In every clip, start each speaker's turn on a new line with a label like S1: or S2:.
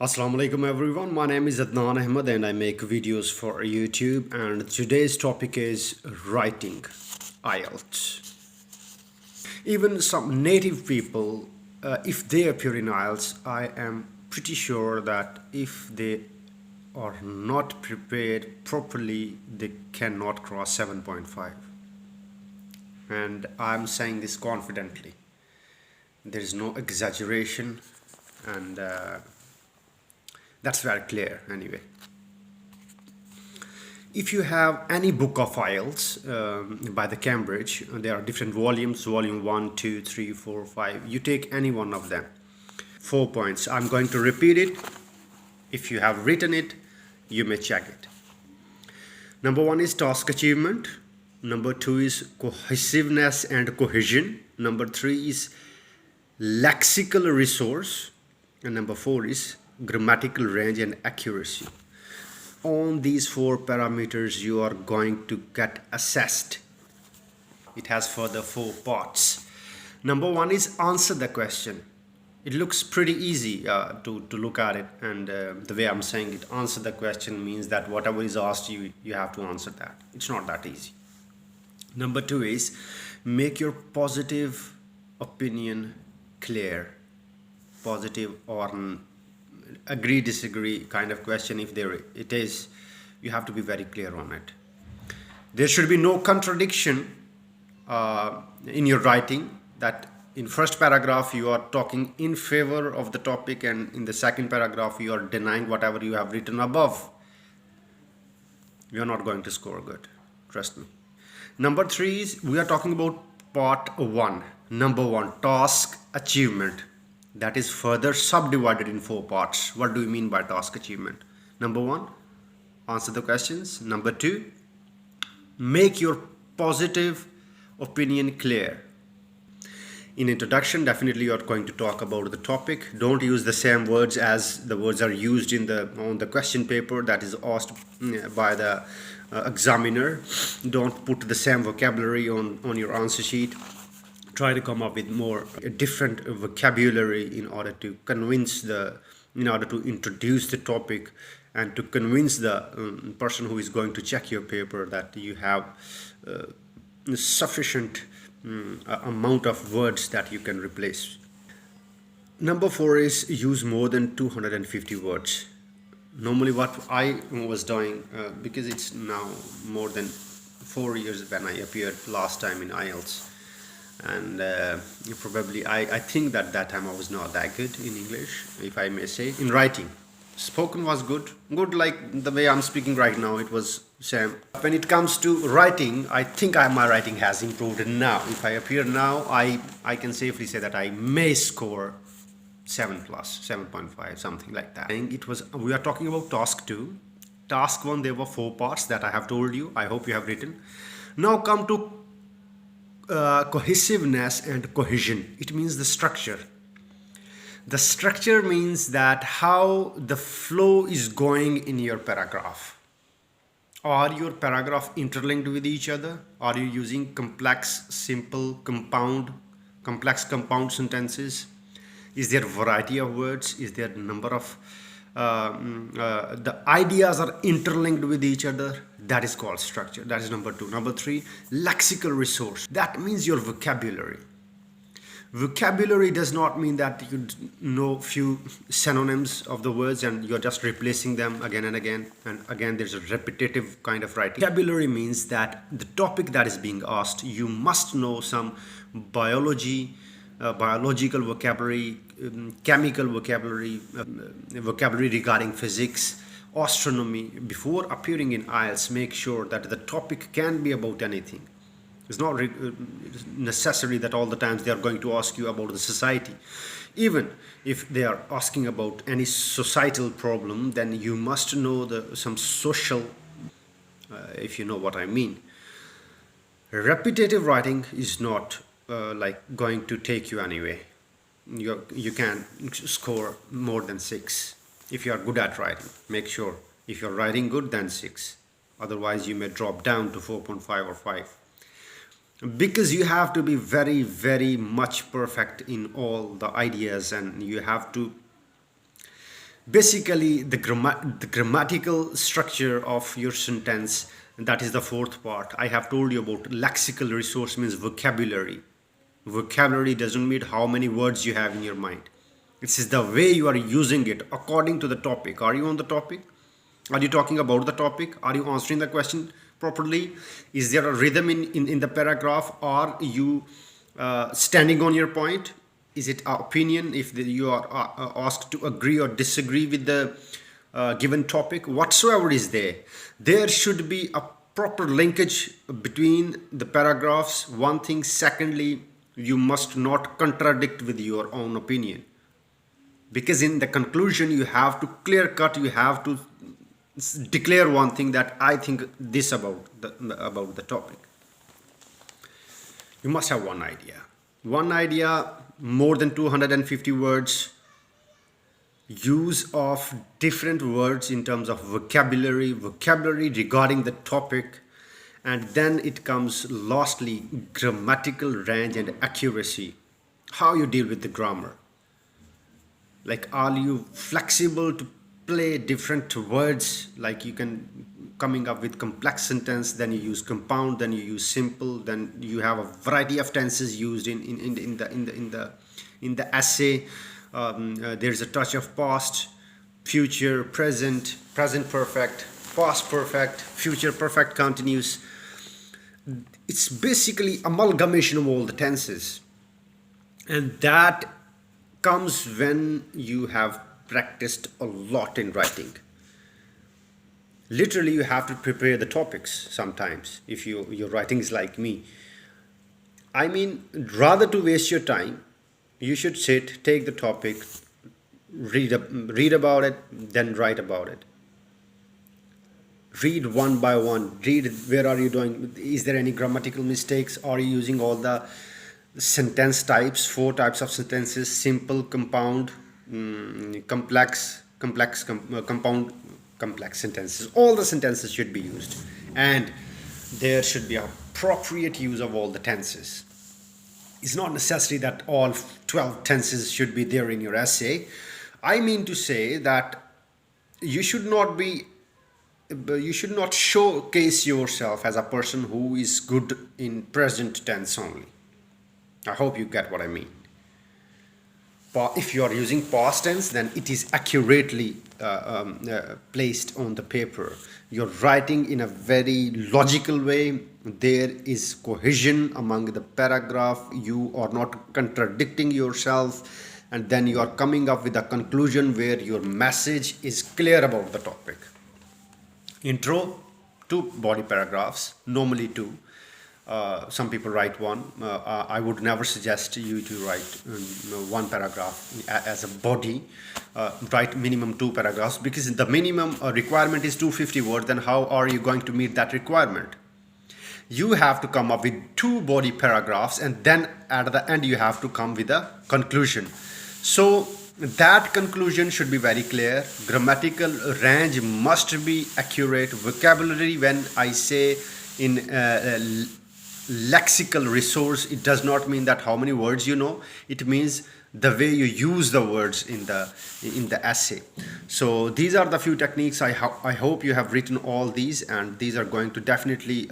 S1: Assalamu alaikum everyone, my name is Adnan Ahmed and I make videos for YouTube, and today's topic is writing IELTS. Even some native people, if they appear in IELTS, I am pretty sure that if they are not prepared properly, they cannot cross 7.5. And I'm saying this confidently. There is no exaggeration, and that's very clear anyway. If you have any book of IELTS by the Cambridge, there are different volumes, volume 1, 2, 3, 4, 5. You take any one of them. 4 points. I'm going to repeat it. If you have written it, you may check it. Number 1 is task achievement. Number 2 is cohesiveness and cohesion. Number 3 is lexical resource. And number 4 is grammatical range and accuracy. On these 4 parameters you are going to get assessed. It has further 4 parts. Number 1 is answer the question. It looks pretty easy to look at it, and the way I'm saying it, answer the question means that whatever is asked you have to answer that. It's not that easy. Number 2 is make your positive opinion clear. Positive or agree disagree kind of question, if there it is, you have to be very clear on it. There should be no contradiction in your writing, that in first paragraph you are talking in favor of the topic and in the second paragraph you are denying whatever you have written above. You are not going to score good, trust me. Number 3 is, we are talking about part 1. Number 1, task achievement. That is further subdivided in 4 parts. What do you mean by task achievement? Number 1, answer the questions. Number 2, make your positive opinion clear. In introduction, definitely you are going to talk about the topic. Don't use the same words as the words are used on the question paper that is asked by the examiner. Don't put the same vocabulary on your answer sheet. Try to come up with more different vocabulary in order to introduce the topic and to convince the person who is going to check your paper that you have sufficient amount of words that you can replace. Number 4 is use more than 250 words. Normally what I was doing, because it's now more than 4 years when I appeared last time in IELTS, and probably I think that time I was not that good in English, if I may say. In writing, spoken was good like the way I'm speaking right now, it was same. When it comes to writing, I think my writing has improved now. If I appear now, I can safely say that I may score 7+, 7.5, something like that. We are talking about task 2. Task 1, there were 4 parts that I have told you. I hope you have written. Now come to cohesiveness and cohesion. It means the structure. The structure means that how the flow is going in your paragraph. Are your paragraph interlinked with each other? Are you using complex, simple, complex compound sentences? Is there a variety of words? Is there a number of the ideas are interlinked with each other? That is called structure. That is number 2. Number 3, lexical resource. That means your vocabulary. Vocabulary does not mean that you know few synonyms of the words and you're just replacing them again and again. And again, there's a repetitive kind of writing. Vocabulary means that the topic that is being asked, you must know some biological vocabulary, chemical vocabulary, vocabulary regarding physics, astronomy. Before appearing in IELTS, make sure that the topic can be about anything. It's not necessary that all the times they are going to ask you about the society. Even if they are asking about any societal problem, then you must know some social, if you know what I mean. Repetitive writing is not like going to take you anyway. You can score more than 6 if you are good at writing. Make sure if you're writing good, then 6. Otherwise you may drop down to 4.5 or 5. because you have to be very, very much perfect in all the ideas, and you have to Basically, the grammatical structure of your sentence, and that is the fourth part. I have told you about lexical resource, means vocabulary. Vocabulary doesn't mean how many words you have in your mind. This is the way you are using it according to the topic. Are you on the topic? Are you talking about the topic? Are you answering the question properly? Is there a rhythm in the paragraph? Are you standing on your point? Is it opinion if you are asked to agree or disagree with the given topic? Whatsoever is there, there should be a proper linkage between the paragraphs. One thing. Secondly, you must not contradict with your own opinion, because in the conclusion you have to clear cut, you have to declare one thing, that I think this about the topic. You must have one idea, more than 250 words, use of different words in terms of vocabulary regarding the topic, and then it comes lastly grammatical range and accuracy. How you deal with the grammar, like are you flexible to play different words, like you can coming up with complex sentence, then you use compound, then you use simple, then you have a variety of tenses used in the essay. There's a touch of past, future, present perfect, past perfect, future perfect continuous. It's basically amalgamation of all the tenses, and that comes when you have practiced a lot in writing. Literally, you have to prepare the topics sometimes if your writing is like me. I mean, rather to waste your time, you should sit, take the topic, read about it, then write about it. Read one by one. Read where are you doing, is there any grammatical mistakes, are you using all the sentence types, 4 types of sentences: simple, compound, complex, compound, complex sentences. All the sentences should be used, and there should be appropriate use of all the tenses. It's not necessary that all 12 tenses should be there in your essay. I mean to say that you should not showcase yourself as a person who is good in present tense only. I hope you get what I mean. If you are using past tense, then it is accurately placed on the paper. You're writing in a very logical way. There is cohesion among the paragraph. You are not contradicting yourself, and then you are coming up with a conclusion where your message is clear about the topic. Intro, 2 body paragraphs, normally 2. Some people write 1. I would never suggest you to write 1 paragraph as a body. Write minimum 2 paragraphs, because the minimum requirement is 250 words. Then how are you going to meet that requirement? You have to come up with 2 body paragraphs, and then at the end you have to come with a conclusion. So that conclusion should be very clear. Grammatical range must be accurate. Vocabulary, when I say in lexical resource, it does not mean that how many words you know. It means the way you use the words in the essay. So these are the few techniques. I hope you have written all these, and these are going to definitely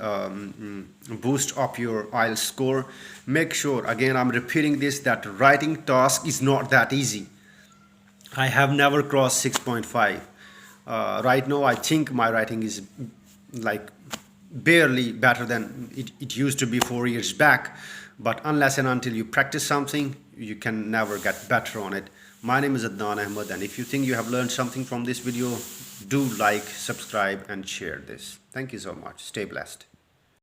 S1: boost up your IELTS score. Make sure, again I'm repeating this, that writing task is not that easy. I have never crossed 6.5. Right now I think my writing is like barely better than it used to be 4 years back, but unless and until you practice something, you can never get better on it. My name is Adnan Ahmed, and if you think you have learned something from this video, do like, subscribe and share this. Thank you so much. Stay blessed.